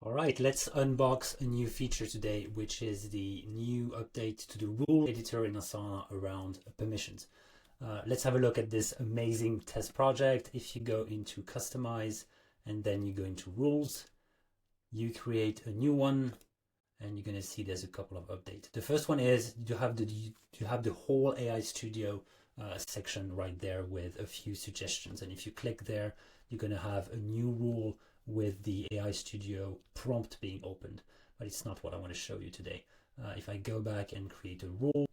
All right, let's unbox a new feature today, which is the new update to the rule editor in Asana around permissions. Let's have a look at this amazing test project. If you go into customize and then you go into rules, you create a new one and you're going to see there's a couple of updates. The first one is you have the whole AI Studio section right there with a few suggestions. And if you click there, you're going to have a new rule with the AI Studio prompt being opened, but it's not what I want to show you today. If I go back and create a rule,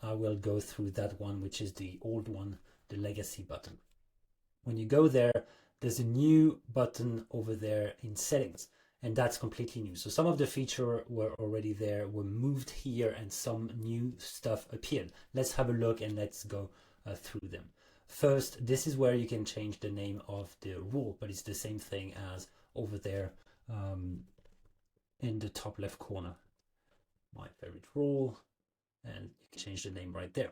I will go through that one, which is the old one, the legacy button. When you go there, there's a new button over there in settings, and that's completely new. So some of the features were already there, were moved here, and some new stuff appeared. Let's have a look and let's go through them. First, this is where you can change the name of the rule, but it's the same thing as over there in the top left corner. My favorite rule, and you can change the name right there.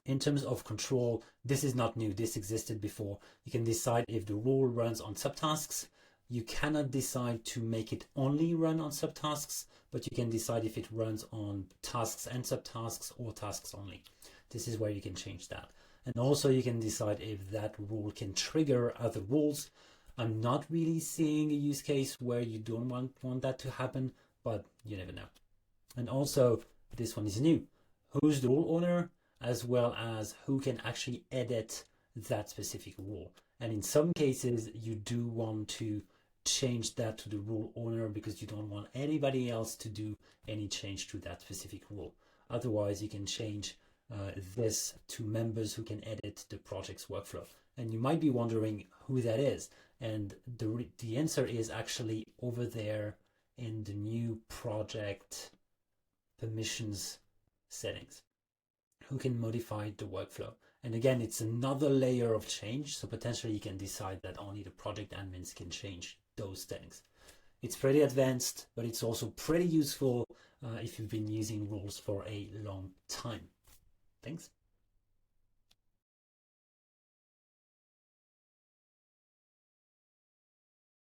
In terms of control, this is not new. This existed before. You can decide if the rule runs on subtasks. You cannot decide to make it only run on subtasks, but you can decide if it runs on tasks and subtasks or tasks only. This is where you can change that. And also you can decide if that rule can trigger other rules. I'm not really seeing a use case where you don't want that to happen, but you never know. And also this one is new. Who's the rule owner, as well as who can actually edit that specific rule. And in some cases, you do want to change that to the rule owner because you don't want anybody else to do any change to that specific rule. Otherwise, you can change this to members who can edit the project's workflow. And you might be wondering who that is. And the answer is actually over there in the new project permissions settings. Who can modify the workflow. And again, it's another layer of change. So potentially you can decide that only the project admins can change those settings. It's pretty advanced, but it's also pretty useful if you've been using rules for a long time. Thanks.